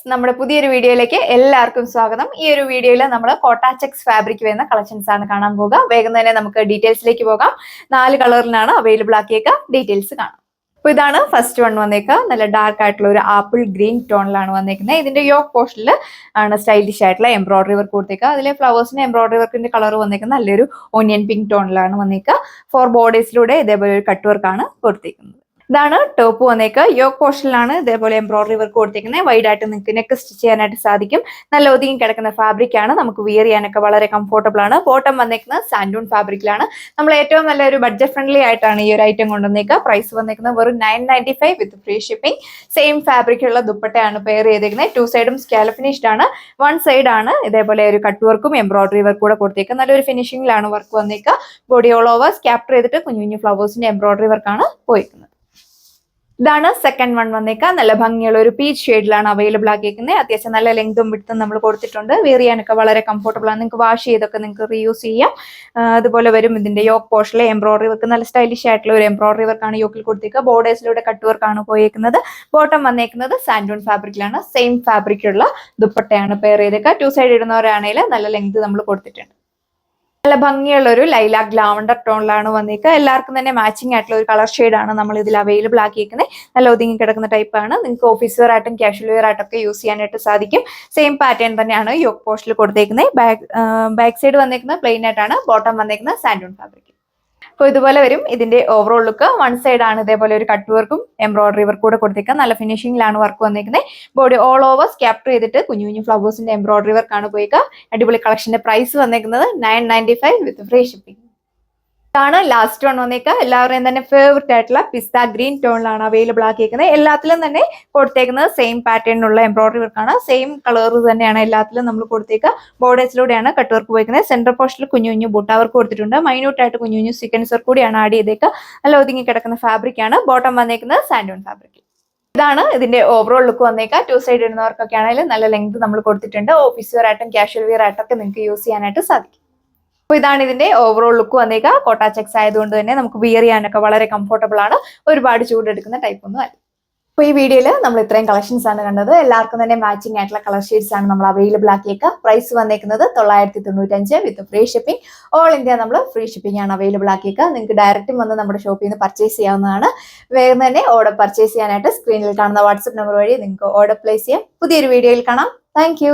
നമ്മുടെ പുതിയൊരു വീഡിയോയിലേക്ക് എല്ലാവർക്കും സ്വാഗതം. ഈ ഒരു വീഡിയോയിൽ നമ്മൾ കോട്ട ചെക്സ് ഫാബ്രിക് വരുന്ന കളക്ഷൻസ് ആണ് കാണാൻ പോകുക. വേഗം തന്നെ നമുക്ക് ഡീറ്റെയിൽസിലേക്ക് പോകാം. 4 കളറിലാണ് അവൈലബിൾ ആക്കിയേക്കുക. ഡീറ്റെയിൽസ് കാണാം. അപ്പോൾ ഇതാണ് ഫസ്റ്റ് വൺ വന്നേക്കുക. നല്ല ഡാർക്ക് ആയിട്ടുള്ള ഒരു ആപ്പിൾ ഗ്രീൻ ടോണിലാണ് വന്നേക്കുന്നത്. ഇതിന്റെ യോക്ക് പോർഷനിൽ ആണ് സ്റ്റൈലിഷ് ആയിട്ടുള്ള എംബ്രോയിഡറി വർക്ക് കൊടുത്തേക്കുക. അതിലെ ഫ്ലവേഴ്സിന്റെ എംബ്രോയിഡറി വർക്കിന്റെ കളർ വന്നേക്കുന്നത് നല്ലൊരു ഓണിയൻ പിങ്ക് ടോണിലാണ് വന്നേക്കുക. 4 ബോർഡേഴ്സിലൂടെ ഇതേപോലെ ഒരു കട്ട് വർക്കാണ് കൊടുത്തേക്കുന്നത്. ഇതാണ് ടോപ്പ് വന്നേക്കുക. യോക്ക് പോർഷനിലാണ് ഇതേപോലെ എംബ്രോയിഡറി വർക്ക് കൊടുത്തേക്കുന്നത്. വൈഡ് ആയിട്ട് നിങ്ങൾക്ക് നെക്ക് സ്റ്റിച്ച് ചെയ്യാനായിട്ട് സാധിക്കും. നല്ല ഒതുങ്ങി കിടക്കുന്ന ഫാബ്രിക് ആണ്. നമുക്ക് വിയർ ചെയ്യാനൊക്കെ വളരെ കംഫർട്ടബിൾ ആണ്. ബോട്ടം വന്നേക്കുന്നത് സാൻഡൂൺ ഫാബ്രിക്കിലാണ്. നമ്മൾ ഏറ്റവും നല്ലൊരു ബഡ്ജറ്റ് ഫ്രണ്ട്ലി ആയിട്ടാണ് ഈ ഒരു ഐറ്റം കൊണ്ടുവന്നേക്കുക. പ്രൈസ് വന്നേക്കുന്നത് വെറും 995 വിത്ത് ഫ്രീ ഷിപ്പിംഗ്. സെയിം ഫാബ്രിക്കുള്ള ദുപ്പട്ടയാണ് പെയർ ചെയ്തേക്കുന്നത്. 2 സൈഡും സ്കാലപ്പ് ഫിനിഷ്ഡ് ആണ്. 1 സൈഡ് ആണ് ഇതേപോലെ ഒരു കട്ട് വർക്കും എംബ്രോയിഡറി വർക്ക് കൂടെ കൊടുത്തേക്കുക. നല്ലൊരു ഫിനിഷിംഗിലാണ് വർക്ക് വന്നേക്കുക. ബോഡി ഓൾ ഓവർ ക്യാപ്ചർ ചെയ്തിട്ട് കുഞ്ഞു കുഞ്ഞു ഫ്ലവേഴ്സിന്റെ എംബ്രോയിഡറി വർക്കാണ് പോയിരിക്കുന്നത്. ഇതാണ് സെക്കൻഡ് വൺ വന്നേക്കുക. നല്ല ഭംഗിയുള്ള ഒരു പീച്ച് ഷെയ്ഡിലാണ് അവൈലബിൾ ആക്കിയിരിക്കുന്നത്. അത്യാവശ്യം നല്ല ലെങ്തും വിഡ്ത്തും നമ്മൾ കൊടുത്തിട്ടുണ്ട്. വെയർ ചെയ്യാനൊക്കെ വളരെ കംഫർട്ടബിൾ ആണ്. നിങ്ങൾക്ക് വാഷ് ചെയ്തൊക്കെ നിങ്ങൾക്ക് റീയൂസ് ചെയ്യാം. അതുപോലെ വരും ഇതിന്റെ യോക്ക് പോർഷനിലെ എംബ്രോയിഡറി വർക്ക്. നല്ല സ്റ്റൈലിഷ് ആയിട്ടുള്ള ഒരു എംബ്രോയിഡറി വർക്കാണ് യോക്കിൽ കൊടുത്തേക്കുക. ബോർഡേഴ്സിലൂടെ കട്ട് വർക്കാണ് പോയേക്കുന്നത്. ബോട്ടം വന്നേക്കുന്നത് സാൻഡൂൺ ഫാബ്രിക്കിലാണ്. സെയിം ഫാബ്രിക്കുള്ള ദുപ്പട്ടയാണ് പെയർ ചെയ്തേക്കുക. 2 സൈഡ് ഇടുന്നവരാണെങ്കിൽ നല്ല ലെങ്ത് നമ്മൾ കൊടുത്തിട്ടുണ്ട്. നല്ല ഭംഗിയുള്ള ഒരു ലൈലാക്ക് ലാവണ്ടർ ടോണിലാണ് വന്നേക്കുക. എല്ലാവർക്കും തന്നെ മാച്ചിങ് ആയിട്ടുള്ള ഒരു കളർ ഷെയ്ഡാണ് നമ്മൾ ഇതിൽ അവൈലബിൾ ആക്കിയിരിക്കുന്നത്. നല്ല ഒതുങ്ങി കിടക്കുന്ന ടൈപ്പാണ്. നിങ്ങൾക്ക് ഓഫീസ് വെയർ ആയിട്ടും കാഷ്വൽ വെയർ ആയിട്ടൊക്കെ യൂസ് ചെയ്യാനായിട്ട് സാധിക്കും. സെയിം പാറ്റേൺ തന്നെയാണ് യോക്ക് പോർഷനിൽ കൊടുത്തേക്കുന്നത്. ബാക്ക് സൈഡ് വന്നേക്കുന്നത് പ്ലെയിൻ ആയിട്ടാണ്. ബോട്ടം വന്നേക്കുന്നത് സാൻഡൂൺ ഫാബ്രിക്. അപ്പോൾ ഇതുപോലെ വരും ഇതിന്റെ ഓവറോൾ ലുക്ക്. 1 സൈഡ് ആണ് ഇതേപോലെ ഒരു കട്ട് വർക്കും എംബ്രോയിഡറി വർക്ക് കൂടെ കൊടുത്തേക്കുക. നല്ല ഫിനിഷിംഗിലാണ് വർക്ക് വന്നേക്കുന്നത്. ബോഡി ഓൾ ഓവർ ക്യാപ്ചർ ചെയ്തിട്ട് കുഞ്ഞു കുഞ്ഞു ഫ്ലവേഴ്സിന്റെ എംബ്രോയിഡറി വർക്കാണ് പോയിക്കുക. അടിപൊളി കളക്ഷന്റെ പ്രൈസ് വന്നേക്കുന്നത് 995 വിത്ത് ഫ്രീ ഷിപ്പിംഗ്. ഇതാണ് ലാസ്റ്റ് വൺ വന്നേക്കുക. എല്ലാവരുടെയും തന്നെ ഫേവറേറ്റ് ആയിട്ടുള്ള പിസ്ത ഗ്രീൻ ടോണിലാണ് അവൈലബിൾ ആക്കിയിരിക്കുന്നത്. എല്ലാത്തിലും തന്നെ കൊടുത്തേക്കുന്നത് സെയിം പാറ്റേണിലുള്ള എംബ്രോയിഡറി വർക്കാണ്. സെയിം കളർ തന്നെയാണ് എല്ലാത്തിലും നമ്മൾ കൊടുത്തേക്കുക. ബോർഡേഴ്സിലൂടെയാണ് കട്ട് വർക്ക് പോയിരിക്കുന്നത്. സെന്റർ പോർഷനിൽ കുഞ്ഞു കുഞ്ഞു ബുട്ട വർക്ക് കൊടുത്തിട്ടുണ്ട്. മൈന്യൂട്ട് ആയിട്ട് കുഞ്ഞു കുഞ്ഞു സീക്വൻസ് വർക്ക് കൂടിയാണ് ആഡ് ചെയ്തേക്കുക. നല്ല ഒതുങ്ങി കിടക്കുന്ന ഫാബ്രിക് ആണ്. ബോട്ടം വന്നേക്കുന്നത് സാൻഡൂൺ ഫാബ്രിക്. ഇതാണ് ഇതിന്റെ ഓവറോൾ ലുക്ക് വന്നേക്കുക. 2 സൈഡ് ഇടുന്നവർക്കൊക്കെ ആണെങ്കിലും നല്ല ലെങ്ത് നമ്മൾ കൊടുത്തിട്ടുണ്ട്. ഓഫീസ് വെയർ ആയിട്ടും കാഷ്വൽ വെയർ ആയിട്ടൊക്കെ നിങ്ങൾക്ക് യൂസ് ചെയ്യാനായിട്ട് സാധിക്കും. അപ്പോൾ ഇതാണ് ഇതിന്റെ ഓവറോൾ ലുക്ക് വന്നേക്കുക. കോട്ട ചെക്സ് ആയതുകൊണ്ട് തന്നെ നമുക്ക് വിയർ ചെയ്യാനൊക്കെ വളരെ കംഫർട്ടബിൾ ആണ്. ഒരുപാട് ചൂടെടുക്കുന്ന ടൈപ്പ് ഒന്നും അല്ല. അപ്പോൾ ഈ വീഡിയോയിൽ നമ്മൾ ഇത്രയും കളക്ഷൻസ് ആണ് കണ്ടത്. എല്ലാവർക്കും തന്നെ മാച്ചിങ് ആയിട്ടുള്ള കളർ ഷെയ്ഡ്സ് ആണ് നമ്മൾ അവൈലബിൾ ആക്കിയേക്കുക. പ്രൈസ് വന്നേക്കുന്നത് 995 വിത്ത് ഫ്രീ ഷിപ്പിംഗ്. ഓൾ ഇന്ത്യ നമ്മൾ ഫ്രീ ഷിപ്പിംഗ് ആണ് അവൈലബിൾ ആക്കിയേക്കുക. നിങ്ങൾക്ക് ഡയറക്റ്റും വന്ന് നമ്മുടെ ഷോപ്പിൽ നിന്ന് പർച്ചേസ് ചെയ്യാവുന്നതാണ്. വേഗം തന്നെ ഓർഡർ പർച്ചേസ് ചെയ്യാനായിട്ട് സ്ക്രീനിൽ കാണുന്ന വാട്സ്ആപ്പ് നമ്പർ വഴി നിങ്ങൾക്ക് ഓർഡർ പ്ലേസ് ചെയ്യാം. പുതിയൊരു വീഡിയോയിൽ കാണാം. താങ്ക്